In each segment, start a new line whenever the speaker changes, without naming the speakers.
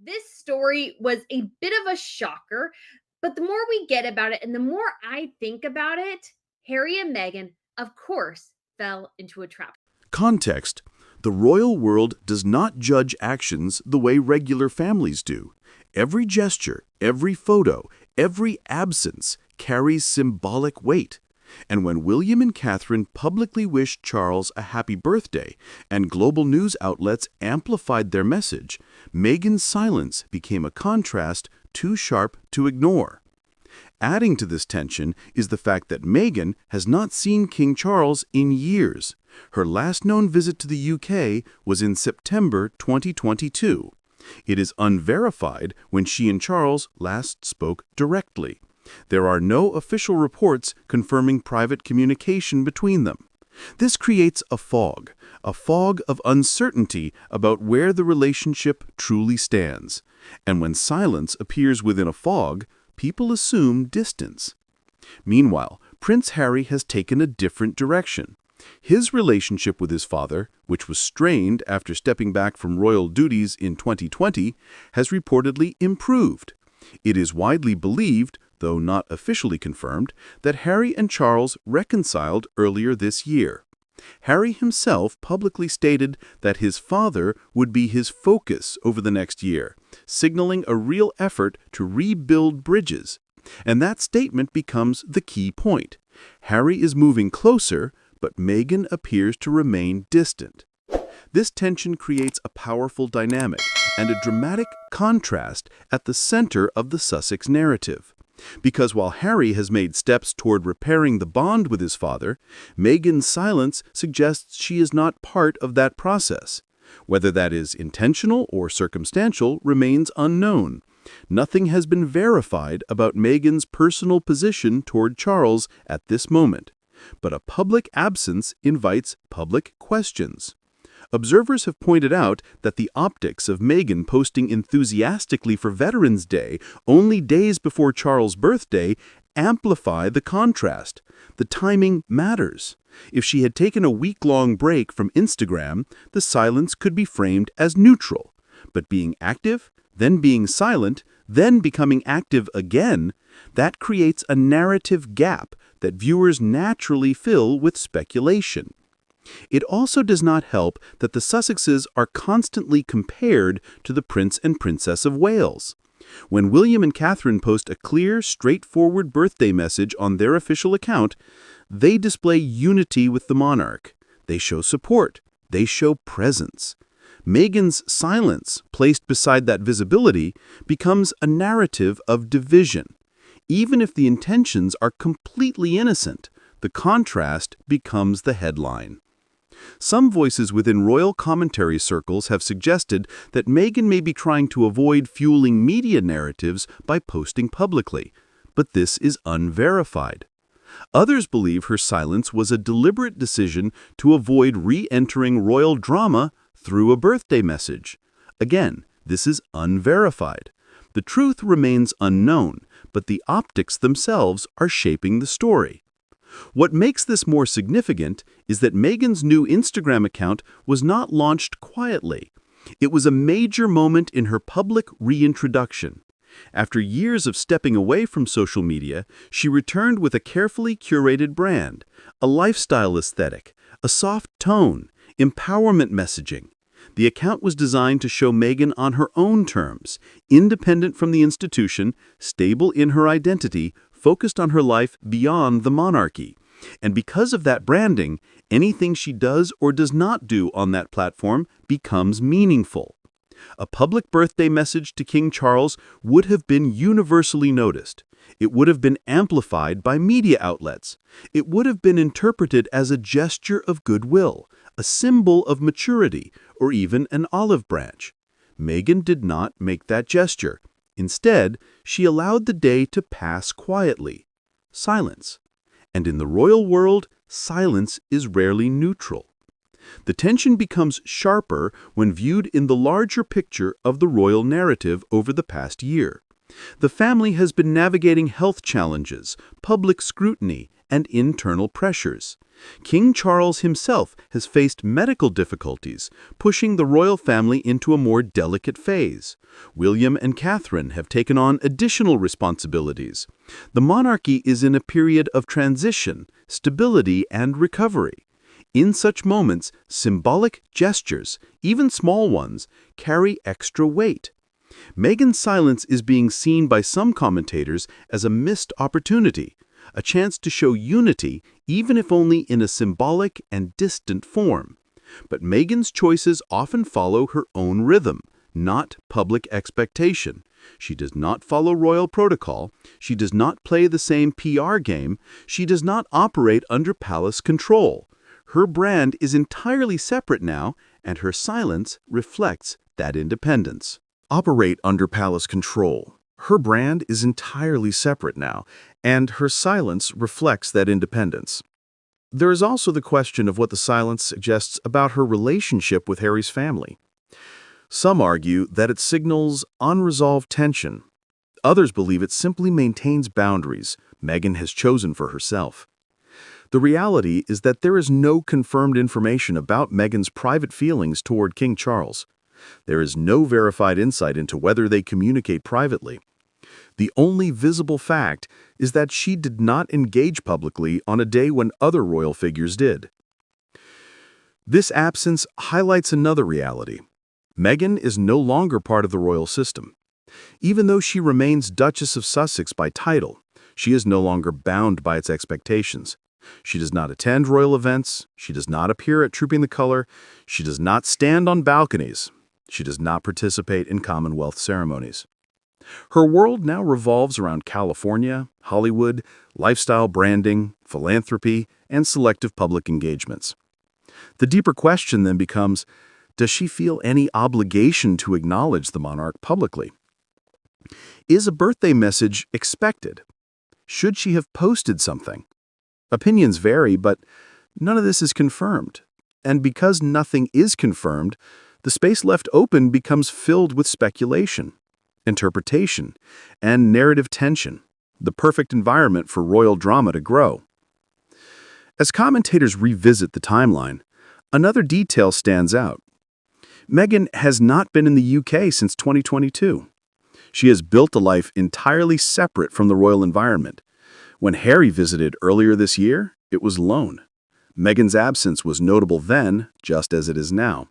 This story was a bit of a shocker, but the more we get about it and the more I think about it, Harry and Meghan, of course, fell into a trap.
Context: the royal world does not judge actions the way regular families do. Every gesture, every photo, every absence carries symbolic weight. And when William and Catherine publicly wished Charles a happy birthday and global news outlets amplified their message, Meghan's silence became a contrast too sharp to ignore. Adding to this tension is the fact that Meghan has not seen King Charles in years. Her last known visit to the UK was in September 2022. It is unverified when she and Charles last spoke directly. There are no official reports confirming private communication between them. This creates a fog of uncertainty about where the relationship truly stands. And when silence appears within a fog, people assume distance. Meanwhile, Prince Harry has taken a different direction. His relationship with his father, which was strained after stepping back from royal duties in 2020, has reportedly improved. It is widely believed, though not officially confirmed, that Harry and Charles reconciled earlier this year. Harry himself publicly stated that his father would be his focus over the next year, signaling a real effort to rebuild bridges. And that statement becomes the key point. Harry is moving closer, but Meghan appears to remain distant. This tension creates a powerful dynamic and a dramatic contrast at the center of the Sussex narrative. Because while Harry has made steps toward repairing the bond with his father, Meghan's silence suggests she is not part of that process. Whether that is intentional or circumstantial remains unknown. Nothing has been verified about Meghan's personal position toward Charles at this moment. But a public absence invites public questions. Observers have pointed out that the optics of Meghan posting enthusiastically for Veterans Day only days before Charles' birthday amplify the contrast. The timing matters. If she had taken a week-long break from Instagram, the silence could be framed as neutral. But being active, then being silent, then becoming active again, that creates a narrative gap that viewers naturally fill with speculation. It also does not help that the Sussexes are constantly compared to the Prince and Princess of Wales. When William and Catherine post a clear, straightforward birthday message on their official account, they display unity with the monarch. They show support. They show presence. Meghan's silence, placed beside that visibility, becomes a narrative of division. Even if the intentions are completely innocent, the contrast becomes the headline. Some voices within royal commentary circles have suggested that Meghan may be trying to avoid fueling media narratives by posting publicly, but this is unverified. Others believe her silence was a deliberate decision to avoid re-entering royal drama through a birthday message. Again, this is unverified. The truth remains unknown, but the optics themselves are shaping the story. What makes this more significant is that Meghan's new Instagram account was not launched quietly. It was a major moment in her public reintroduction. After years of stepping away from social media, she returned with a carefully curated brand, a lifestyle aesthetic, a soft tone, empowerment messaging. The account was designed to show Meghan on her own terms, independent from the institution, stable in her identity, focused on her life beyond the monarchy. And because of that branding, anything she does or does not do on that platform becomes meaningful. A public birthday message to King Charles would have been universally noticed. It would have been amplified by media outlets. It would have been interpreted as a gesture of goodwill, a symbol of maturity, or even an olive branch. Meghan did not make that gesture. Instead, she allowed the day to pass quietly. Silence. And in the royal world, silence is rarely neutral. The tension becomes sharper when viewed in the larger picture of the royal narrative over the past year. The family has been navigating health challenges, public scrutiny, and internal pressures. King Charles himself has faced medical difficulties, pushing the royal family into a more delicate phase. William and Catherine have taken on additional responsibilities. The monarchy is in a period of transition, stability, and recovery. In such moments, symbolic gestures, even small ones, carry extra weight. Meghan's silence is being seen by some commentators as a missed opportunity, a chance to show unity, even if only in a symbolic and distant form. But Meghan's choices often follow her own rhythm, not public expectation. She does not follow royal protocol, she does not play the same PR game, she does not operate under palace control. Her brand is entirely separate now, and her silence reflects that independence. Operate under palace control. Her brand is entirely separate now, and her silence reflects that independence. There is also the question of what the silence suggests about her relationship with Harry's family. Some argue that it signals unresolved tension. Others believe it simply maintains boundaries Meghan has chosen for herself. The reality is that there is no confirmed information about Meghan's private feelings toward King Charles. There is no verified insight into whether they communicate privately. The only visible fact is that she did not engage publicly on a day when other royal figures did. This absence highlights another reality. Meghan is no longer part of the royal system. Even though she remains Duchess of Sussex by title, she is no longer bound by its expectations. She does not attend royal events, she does not appear at Trooping the Color, she does not stand on balconies, she does not participate in Commonwealth ceremonies. Her world now revolves around California, Hollywood, lifestyle branding, philanthropy, and selective public engagements. The deeper question then becomes, does she feel any obligation to acknowledge the monarch publicly? Is a birthday message expected? Should she have posted something? Opinions vary, but none of this is confirmed. And because nothing is confirmed, the space left open becomes filled with speculation, interpretation, and narrative tension, the perfect environment for royal drama to grow. As commentators revisit the timeline, another detail stands out. Meghan has not been in the UK since 2022. She has built a life entirely separate from the royal environment. When Harry visited earlier this year, it was alone. Meghan's absence was notable then, just as it is now.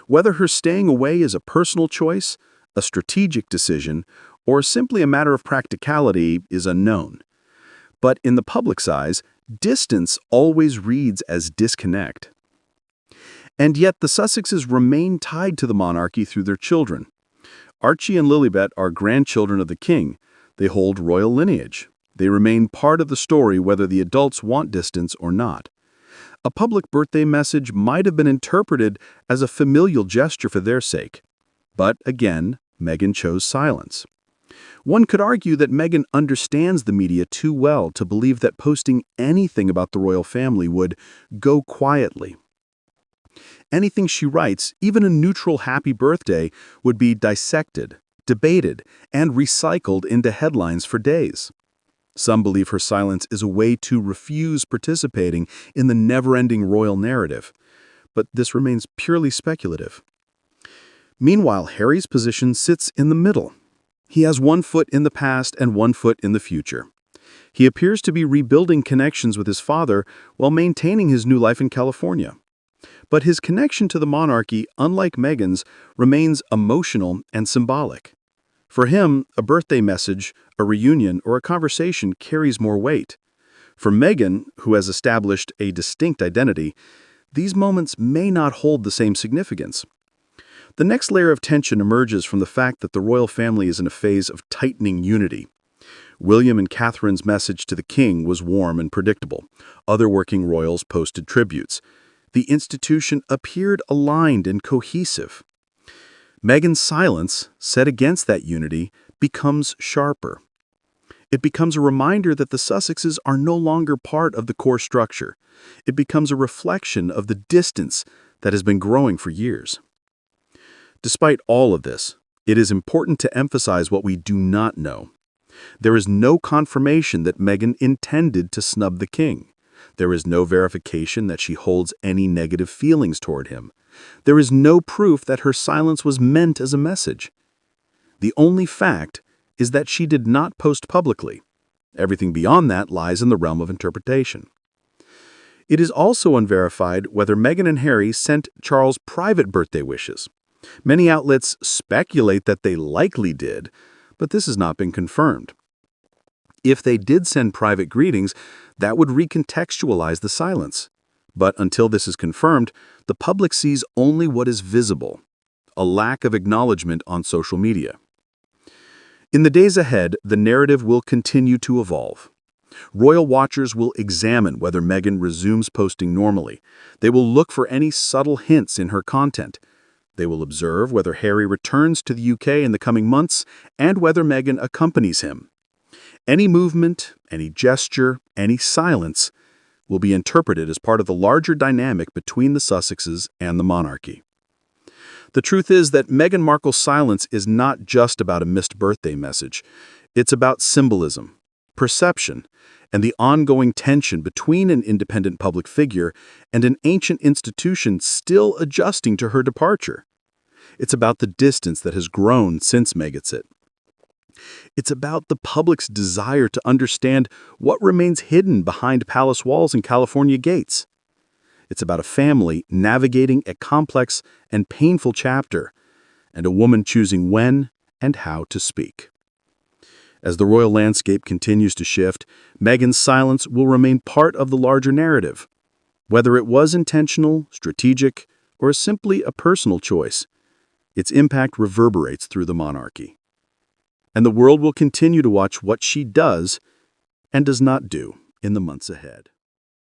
Whether her staying away is a personal choice, a strategic decision, or simply a matter of practicality is unknown. But in the public's eyes, distance always reads as disconnect. And yet the Sussexes remain tied to the monarchy through their children. Archie and Lilibet are grandchildren of the king. They hold royal lineage. They remain part of the story whether the adults want distance or not. A public birthday message might have been interpreted as a familial gesture for their sake. But again, Meghan chose silence. One could argue that Meghan understands the media too well to believe that posting anything about the royal family would go quietly. Anything she writes, even a neutral happy birthday, would be dissected, debated, and recycled into headlines for days. Some believe her silence is a way to refuse participating in the never-ending royal narrative, but this remains purely speculative. Meanwhile, Harry's position sits in the middle. He has one foot in the past and one foot in the future. He appears to be rebuilding connections with his father while maintaining his new life in California. But his connection to the monarchy, unlike Meghan's, remains emotional and symbolic. For him, a birthday message, a reunion, or a conversation carries more weight. For Meghan, who has established a distinct identity, these moments may not hold the same significance. The next layer of tension emerges from the fact that the royal family is in a phase of tightening unity. William and Catherine's message to the king was warm and predictable. Other working royals posted tributes. The institution appeared aligned and cohesive. Meghan's silence, set against that unity, becomes sharper. It becomes a reminder that the Sussexes are no longer part of the core structure. It becomes a reflection of the distance that has been growing for years. Despite all of this, it is important to emphasize what we do not know. There is no confirmation that Meghan intended to snub the king. There is no verification that she holds any negative feelings toward him. There is no proof that her silence was meant as a message. The only fact is that she did not post publicly. Everything beyond that lies in the realm of interpretation. It is also unverified whether Meghan and Harry sent Charles private birthday wishes. Many outlets speculate that they likely did, but this has not been confirmed. If they did send private greetings, that would recontextualize the silence. But until this is confirmed, the public sees only what is visible, a lack of acknowledgement on social media. In the days ahead, the narrative will continue to evolve. Royal watchers will examine whether Meghan resumes posting normally. They will look for any subtle hints in her content. They will observe whether Harry returns to the UK in the coming months and whether Meghan accompanies him. Any movement, any gesture, any silence will be interpreted as part of the larger dynamic between the Sussexes and the monarchy. The truth is that Meghan Markle's silence is not just about a missed birthday message. It's about symbolism, perception, and the ongoing tension between an independent public figure and an ancient institution still adjusting to her departure. It's about the distance that has grown since Megxit. It's about the public's desire to understand what remains hidden behind palace walls and California gates. It's about a family navigating a complex and painful chapter, and a woman choosing when and how to speak. As the royal landscape continues to shift, Meghan's silence will remain part of the larger narrative. Whether it was intentional, strategic, or simply a personal choice, its impact reverberates through the monarchy. And the world will continue to watch what she does and does not do in the months ahead.